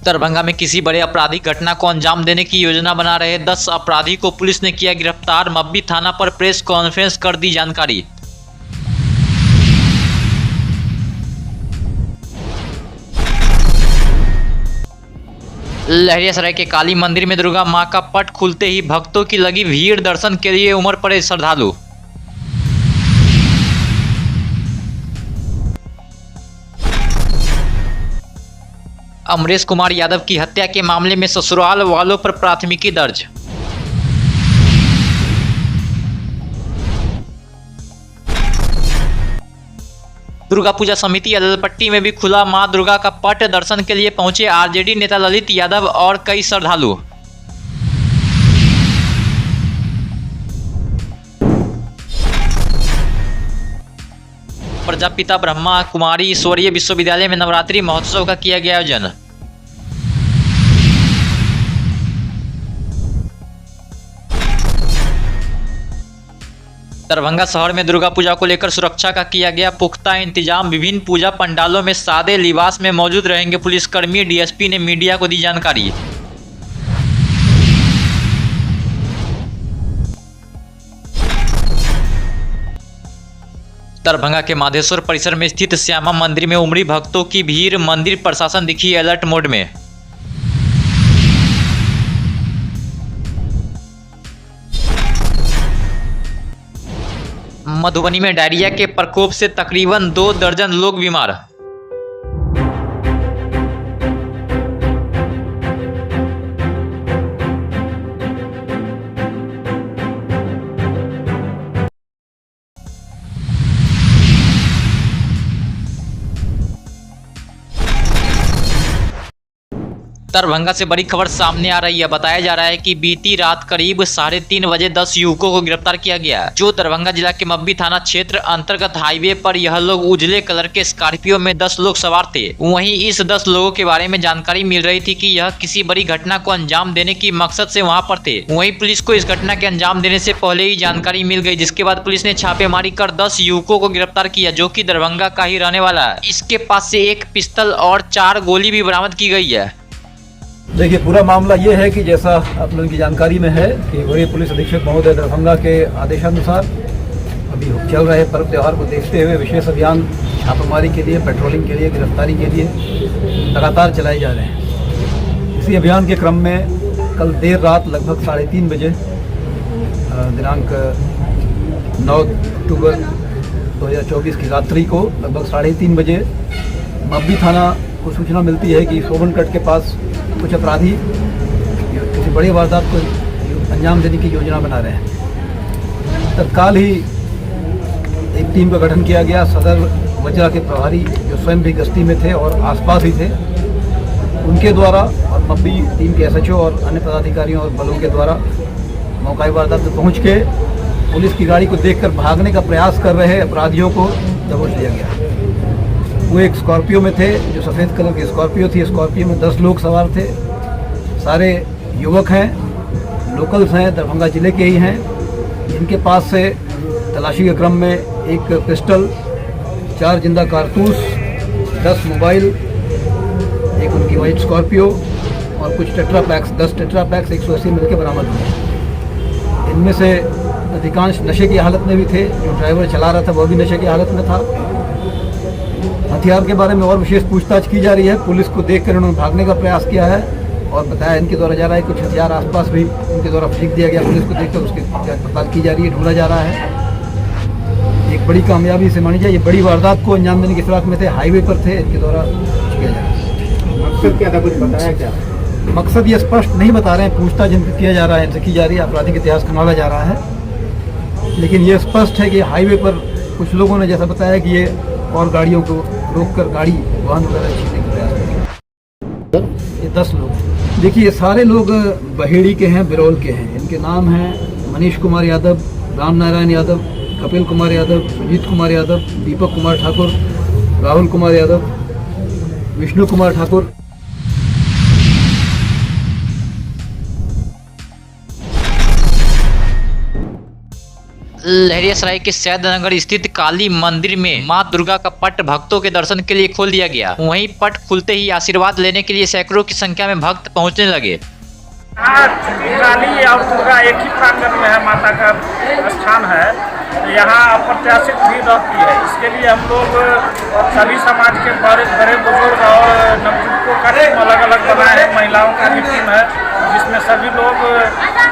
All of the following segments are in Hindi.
दरभंगा में किसी बड़े आपराधिक घटना को अंजाम देने की योजना बना रहे 10 अपराधी को पुलिस ने किया गिरफ्तार। मब्बी थाना पर प्रेस कॉन्फ्रेंस कर दी जानकारी। लहरियासराय के काली मंदिर में दुर्गा मां का पट खुलते ही भक्तों की लगी भीड़। दर्शन के लिए उमड़ पड़े श्रद्धालु। अमरेश कुमार यादव की हत्या के मामले में ससुराल वालों पर प्राथमिकी दर्ज। दुर्गा पूजा समिति अदलपट्टी में भी खुला मां दुर्गा का पट। दर्शन के लिए पहुंचे आरजेडी नेता ललित यादव और कई श्रद्धालु। प्रजापिता ब्रह्मा कुमारी ईश्वरीय विश्वविद्यालय में नवरात्रि महोत्सव का किया गया आयोजन। दरभंगा शहर में दुर्गा पूजा को लेकर सुरक्षा का किया गया पुख्ता इंतजाम। विभिन्न पूजा पंडालों में सादे लिबास में मौजूद रहेंगे पुलिसकर्मी। डीएसपी ने मीडिया को दी जानकारी। दरभंगा के माधेश्वर परिसर में स्थित श्यामा मंदिर में उमड़ी भक्तों की भीड़। मंदिर प्रशासन दिखी अलर्ट मोड में। मधुबनी में डायरिया के प्रकोप से तकरीबन 2 दर्जन लोग बीमार। दरभंगा से बड़ी खबर सामने आ रही है। बताया जा रहा है कि बीती रात करीब 3:30 बजे 10 युवकों को गिरफ्तार किया गया, जो दरभंगा जिला के मब्बी थाना क्षेत्र अंतर्गत हाईवे पर। यह लोग उजले कलर के स्कॉर्पियो में 10 लोग सवार थे। वहीं इस 10 लोगों के बारे में जानकारी मिल रही थी कि यह किसी बड़ी घटना को अंजाम देने की मकसद से वहां पर थे। वहीं पुलिस को इस घटना के अंजाम देने से पहले ही जानकारी मिल गई, जिसके बाद पुलिस ने छापेमारी कर 10 युवकों को गिरफ्तार किया, जो की दरभंगा का ही रहने वाला है। इसके पास से एक पिस्टल और 4 गोली भी बरामद की गई है। देखिए, पूरा मामला ये है कि जैसा आप लोगों की जानकारी में है कि वही पुलिस अधीक्षक महोदय दरभंगा के आदेशानुसार अभी चल रहे पर्व त्यौहार को देखते हुए विशेष अभियान छापेमारी के लिए, पेट्रोलिंग के लिए, गिरफ्तारी के लिए लगातार चलाए जा रहे हैं। इसी अभियान के क्रम में कल देर रात लगभग 3:30 बजे दिनांक 9 अक्टूबर 2024 की रात्रि को लगभग 3:30 बजे मब्बी थाना को सूचना मिलती है कि शोभन कट के पास कुछ अपराधी किसी बड़ी वारदात को अंजाम देने की योजना बना रहे हैं। तत्काल ही एक टीम का गठन किया गया। सदर वजरा के प्रभारी जो स्वयं भी गश्ती में थे और आसपास ही थे, उनके द्वारा और मब्बी टीम के एसएचओ और अन्य पदाधिकारियों और बलों के द्वारा मौका वारदात पर पहुँच के पुलिस की गाड़ी को देखकर भागने का प्रयास कर रहे अपराधियों को दबोच लिया गया। वो एक स्कॉर्पियो में थे, जो सफ़ेद कलर की स्कॉर्पियो थी। स्कॉर्पियो में 10 लोग सवार थे। सारे युवक हैं, लोकल्स हैं, दरभंगा ज़िले के ही हैं। इनके पास से तलाशी के क्रम में एक पिस्टल, 4 जिंदा कारतूस, 10 मोबाइल, एक उनकी वाइट स्कॉर्पियो और कुछ टेट्रा पैक्स, 10 टेट्रा पैक्स 180 मिल के बरामद हुए। इनमें से अधिकांश नशे की हालत में भी थे। जो ड्राइवर चला रहा था वो भी नशे की हालत में था। हथियार के बारे में और विशेष पूछताछ की जा रही है। पुलिस को देखकर उन्होंने भागने का प्रयास किया है और बताया इनके द्वारा जा रहा है। कुछ हथियार आसपास भी उनके द्वारा फेंक दिया गया। पुलिस को देखकर उसकी जांच पड़ताल की जा रही है, ढूंढा जा रहा है। एक बड़ी कामयाबी से मानी जाए। ये बड़ी वारदात को अंजाम देने की फिराक में थे, हाईवे पर थे। इनके द्वारा किया जा रहा है। मकसद क्या था, कुछ बताया क्या? मकसद ये स्पष्ट नहीं बता रहे हैं। पूछताछ जिनसे किया जा रहा है, इनसे की जा रही है। आपराधिक इतिहास खंगाला जा रहा है, लेकिन ये स्पष्ट है कि हाईवे पर कुछ लोगों ने जैसा बताया कि ये और गाड़ियों को रोककर गाड़ी वाहन वगैरह छीनने का प्रयास करें। ये 10 लोग, देखिए ये सारे लोग बहेड़ी के हैं, बिरौल के हैं। इनके नाम हैं मनीष कुमार यादव, राम नारायण यादव, कपिल कुमार यादव, सुजीत कुमार यादव, दीपक कुमार ठाकुर, राहुल कुमार यादव, विष्णु कुमार ठाकुर। लहरियासराय के सैदनगर स्थित काली मंदिर में मां दुर्गा का पट भक्तों के दर्शन के लिए खोल दिया गया। वहीं पट खुलते ही आशीर्वाद लेने के लिए सैकड़ों की संख्या में भक्त पहुंचने लगे। काली और दुर्गा एक ही प्रांगण में है, माता का स्थान है। यहाँ अप्रत्याशित भीड़ रहती है। इसके लिए हम लोग सभी समाज के बड़े बुजुर्ग और नवयुवकों का टीम अलग अलग बनाए हैं। महिलाओं का भी टीम है जिसमें सभी लोग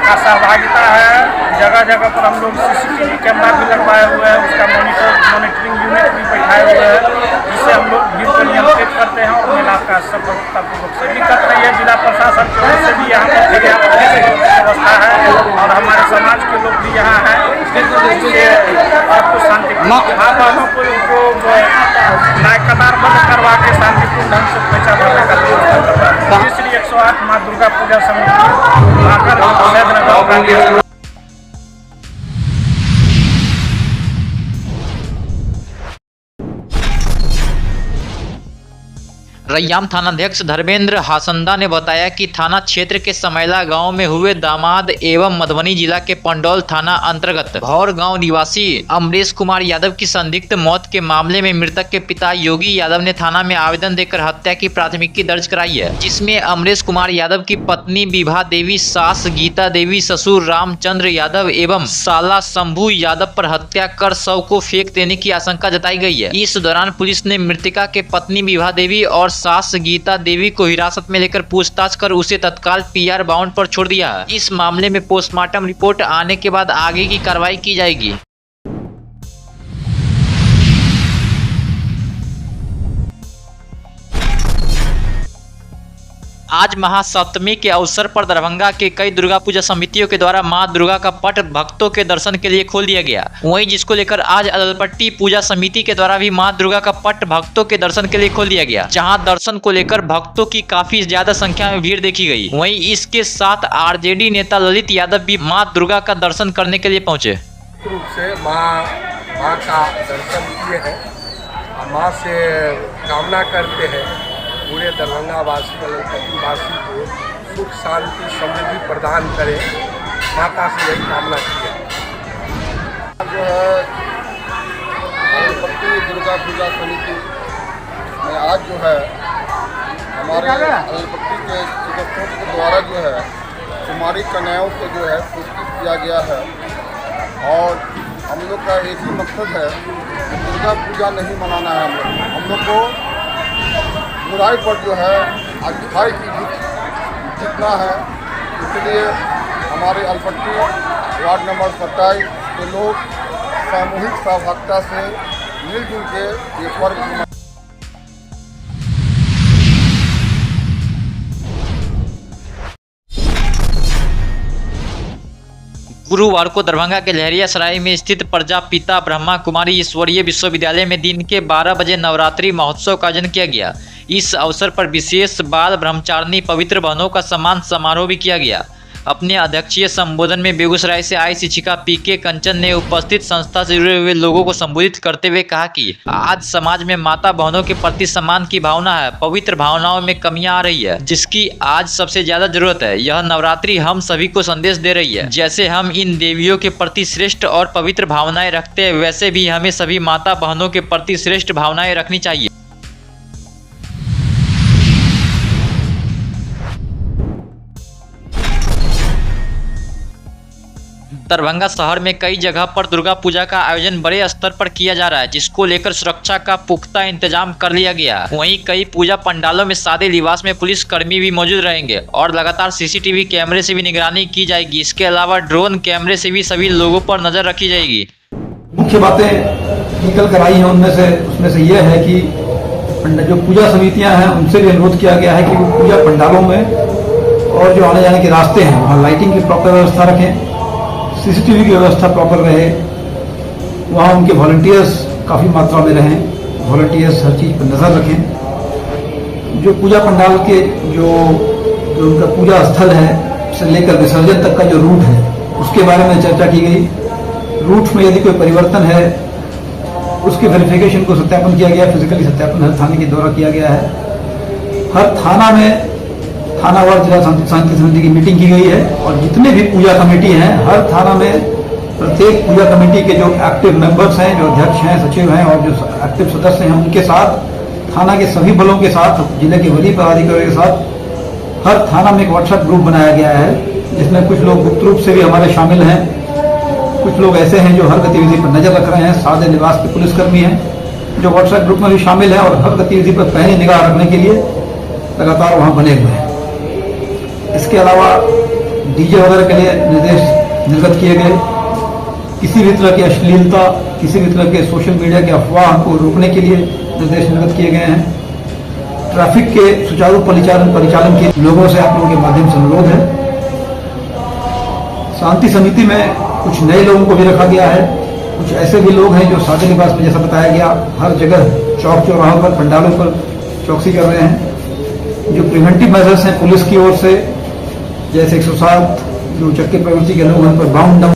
का सहभागिता है। जगह जगह पर हम लोग CCTV कैमरा भी लगवाए हुए हैं, उसका मॉनिटरिंग यूनिट भी बैठाए हुए हैं, जिससे हम लोग भीड़ को नियंत्रित करते हैं और मेला का सफलतापूर्वक से भी करते हैं। जिला प्रशासन की ओर से भी यहाँ पर व्यवस्था है और हमारे समाज के लोग भी यहाँ हैं। आपको शांति हाँ बहनों को कतार बंद करवा के शांतिपूर्ण ढंग से पैसा भरने का व्यवस्था करता है। श्री 108 माँ दुर्गा पूजा समिति आकर सैदनगर रैयाम थानाध्यक्ष धर्मेंद्र हासंदा ने बताया कि थाना क्षेत्र के समैला गांव में हुए दामाद एवं मधुबनी जिला के पंडौल थाना अंतर्गत भौर गांव निवासी अमरेश कुमार यादव की संदिग्ध मौत के मामले में मृतक के पिता योगी यादव ने थाना में आवेदन देकर हत्या की प्राथमिकी दर्ज कराई है, जिसमें अमरेश कुमार यादव की पत्नी विभा देवी, सास गीता देवी, ससुर रामचंद्र यादव एवं साला शंभू यादव पर हत्या कर शव को फेंक देने की आशंका जताई गई है। इस दौरान पुलिस ने मृतका के पत्नी विभा देवी और सास गीता देवी को हिरासत में लेकर पूछताछ कर उसे तत्काल PR बाउंड पर छोड़ दिया। इस मामले में पोस्टमार्टम रिपोर्ट आने के बाद आगे की कार्रवाई की जाएगी। आज महासप्तमी के अवसर पर दरभंगा के कई दुर्गा पूजा समितियों के द्वारा मां दुर्गा का पट भक्तों के दर्शन के लिए खोल दिया गया। वहीं जिसको लेकर आज अलपट्टी पूजा समिति के द्वारा भी मां दुर्गा का पट भक्तों के दर्शन के लिए खोल दिया गया, जहां दर्शन को लेकर भक्तों की काफी ज्यादा संख्या में भीड़ देखी गई। वहीं इसके साथ RJD नेता ललित यादव भी मां दुर्गा का दर्शन करने के लिए पहुंचे। रूप से माँ का दर्शन किए हैं, माँ से कामना करते हैं पूरे दरभंगा वासी वासी को सुख शांति समृद्धि प्रदान करे। माता से यही कामना की है। जो है अलपट्टी दुर्गा पूजा समिति में आज जो है हमारे अलपट्टी के सदस्यों के द्वारा जो है कुमारी कन्याओं को जो है पुरस्कृत किया गया है और हम लोग का एक ही मकसद है, दुर्गा पूजा नहीं मनाना है। हम लोग को बुराई पर जो है अच्छाई की जितना है, इसलिए हमारे अलपट्टी वार्ड नंबर 27 के लोग सामूहिक सहभागिता से मिलजुल के ये पर्व गुरुवार को दरभंगा के लहरियासराय में स्थित प्रजापिता ब्रह्मा कुमारी ईश्वरीय विश्वविद्यालय में दिन के 12 बजे नवरात्रि महोत्सव का आयोजन किया गया। इस अवसर पर विशेष बाल ब्रह्मचारिणी पवित्र बहनों का सम्मान समारोह भी किया गया। अपने अध्यक्षीय संबोधन में बेगूसराय से आई शिक्षिका PK कंचन ने उपस्थित संस्था से जुड़े हुए लोगों को संबोधित करते हुए कहा कि आज समाज में माता बहनों के प्रति सम्मान की भावना है, पवित्र भावनाओं में कमियां आ रही है, जिसकी आज सबसे ज्यादा जरूरत है। यह नवरात्रि हम सभी को संदेश दे रही है, जैसे हम इन देवियों के प्रति श्रेष्ठ और पवित्र भावनाएं रखते हैं, वैसे भी हमें सभी माता बहनों के प्रति श्रेष्ठ भावनाएं रखनी चाहिए। दरभंगा शहर में कई जगह पर दुर्गा पूजा का आयोजन बड़े स्तर पर किया जा रहा है, जिसको लेकर सुरक्षा का पुख्ता इंतजाम कर लिया गया। वहीं कई पूजा पंडालों में सादे लिबास में पुलिस कर्मी भी मौजूद रहेंगे और लगातार CCTV कैमरे से भी निगरानी की जाएगी। इसके अलावा ड्रोन कैमरे से भी सभी लोगों पर नजर रखी जाएगी। मुख्य बातें निकल कर आई हैं, उसमें से यह है कि जो पूजा समितियां हैं उनसे भी अनुरोध किया गया है कि वो पूजा पंडालों में और जो आने जाने के रास्ते हैं वहाँ लाइटिंग की प्रॉपर व्यवस्था रखें, CCTV की व्यवस्था प्रॉपर रहे, वहाँ उनके वॉलंटियर्स काफ़ी मात्रा में रहें, वॉलंटियर्स हर चीज़ पर नज़र रखें। जो पूजा पंडाल के जो उनका पूजा स्थल है से लेकर विसर्जन तक का जो रूट है उसके बारे में चर्चा की गई। रूट में यदि कोई परिवर्तन है उसके वेरिफिकेशन को सत्यापन किया गया, फिजिकली सत्यापन हर थाने के द्वारा किया गया है। हर थाना में थानावार जिला शांति समिति की मीटिंग की गई है और जितने भी पूजा कमेटी हैं हर थाना में प्रत्येक पूजा कमेटी के जो एक्टिव मेंबर्स हैं, जो अध्यक्ष हैं, सचिव हैं और जो एक्टिव सदस्य हैं, उनके साथ थाना के सभी बलों के साथ, जिले के वरीय पदाधिकारियों के साथ हर थाना में एक व्हाट्सएप ग्रुप बनाया गया है, जिसमें कुछ लोग गुप्त रूप से भी हमारे शामिल हैं, कुछ लोग ऐसे हैं जो हर गतिविधि पर नजर रख रहे हैं, सादे निवास के पुलिसकर्मी हैं जो व्हाट्सएप ग्रुप में भी शामिल हैं और हर गतिविधि पर पहले निगाह रखने के लिए लगातार वहां बने हुए हैं। इसके अलावा डीजे वगैरह के लिए निर्देश निर्गत किए गए। किसी भी तरह की अश्लीलता, किसी भी तरह के सोशल मीडिया के अफवाह को रोकने के लिए निर्देश निर्गत किए गए हैं। ट्रैफिक के सुचारू परिचालन के लोगों से आप लोगों के माध्यम से अनुरोध है। शांति समिति में कुछ नए लोगों को भी रखा गया है। कुछ ऐसे भी लोग हैं जो सादे लिबास में, जैसा बताया गया, हर जगह चौक चौराहों पर, पंडालों पर चौकसी कर रहे हैं। जो प्रिवेंटिव मेजर्स हैं पुलिस की ओर से, जैसे 107 जो चक्के प्रवृत्ति के लोग हैं पर बाउंड डाउन।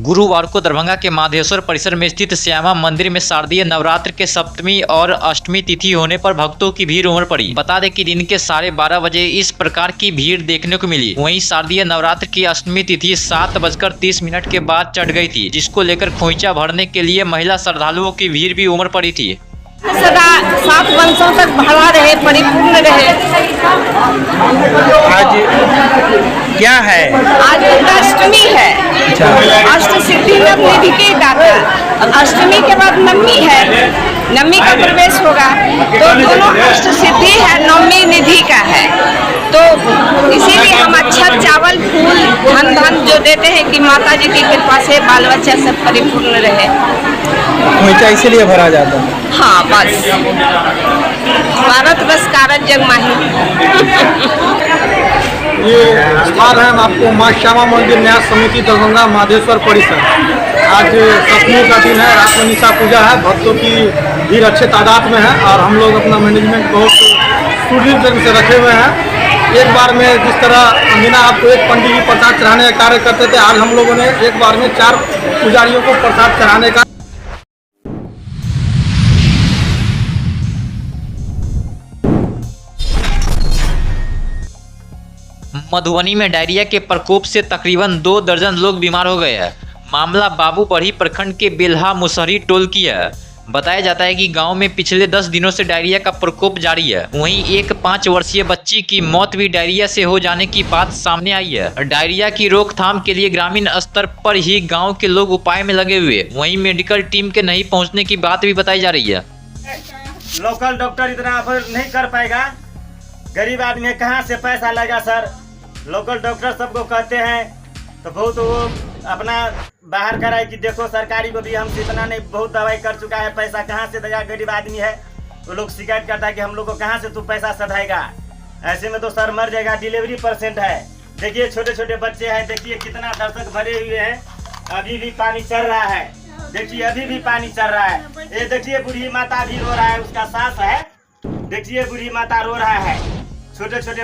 गुरुवार को दरभंगा के माधेश्वर परिसर में स्थित श्यामा मंदिर में शारदीय नवरात्र के सप्तमी और अष्टमी तिथि होने पर भक्तों की भीड़ उमड़ पड़ी। बता दें कि दिन के 12:30 बजे इस प्रकार की भीड़ देखने को मिली। वहीं शारदीय नवरात्र की अष्टमी तिथि 7:30 के बाद चढ़ गई थी, जिसको लेकर खोइचा भरने के लिए महिला श्रद्धालुओं की भीड़ भी उमड़ पड़ी थी। सदा 7 वर्षों तक भरा रहे, परिपूर्ण रहे। आज क्या है? आज अष्टमी है। अष्ट सिद्धि नवनिधि के दाता। अष्टमी के बाद नवमी है, नवमी का प्रवेश होगा, तो दोनों अष्ट सिद्धि है, नवमी निधि का है। तो इसीलिए हम अच्छा चावल, फूल, धन जो देते हैं कि माता जी की कृपा से बाल बच्चा सब परिपूर्ण रहे। खोइचा इसीलिए भरा जाता है। हाँ, बस भारत बस कारज जग माही। ये स्थान है आपको माँ श्यामा मंदिर न्यास समिति दरभंगा माधेश्वर परिसर। आज सप्तमी का दिन है, रात में निशा पूजा है, भक्तों की भीड़ अच्छे तादाद में है और हम लोग अपना मैनेजमेंट बहुत सुदृढ़ ढंग से रखे हुए हैं। एक बार में जिस तरह बिना आपको एक पंडित जी प्रसाद चढ़ाने का कार्य करते थे, आज हम लोगों ने एक बार में 4 पुजारियों को प्रसाद चढ़ाने का। मधुबनी में डायरिया के प्रकोप से तकरीबन 2 दर्जन लोग बीमार हो गए हैं। मामला बाबूपढ़ी प्रखंड के बेल्हा मुसहरी टोल की है। बताया जाता है कि गांव में पिछले 10 दिनों से डायरिया का प्रकोप जारी है। वहीं एक 5 वर्षीय बच्ची की मौत भी डायरिया से हो जाने की बात सामने आई है। डायरिया की रोकथाम के लिए ग्रामीण स्तर पर ही गांव के लोग उपाय में लगे हुए। वहीं मेडिकल टीम के नहीं पहुंचने की बात भी बताई जा रही है। लोकल डॉक्टर इतना अफोर्ड नहीं कर पाएगा, गरीब आदमी कहाँ से पैसा लगा सर। लोकल डॉक्टर सबको कहते हैं तो बहुत वो अपना बाहर कराए कि देखो सरकारी को भी हमसे इतना नहीं, बहुत दवाई कर चुका है, पैसा कहाँ से देगा, गरीब आदमी है। वो लोग शिकायत करता है कि हम लोग को कहाँ से तू पैसा सधाएगा, ऐसे में तो सर मर जाएगा। डिलीवरी पेशेंट है, देखिए छोटे छोटे बच्चे हैं, देखिए कितना दर्शक भरे हुए हैं, अभी भी पानी चल रहा है, देखिए अभी भी पानी चल रहा है। ये देखिए बूढ़ी माता भी रो रहा है, उसका सास है, देखिए बूढ़ी माता रो रहा है, छोटे छोटे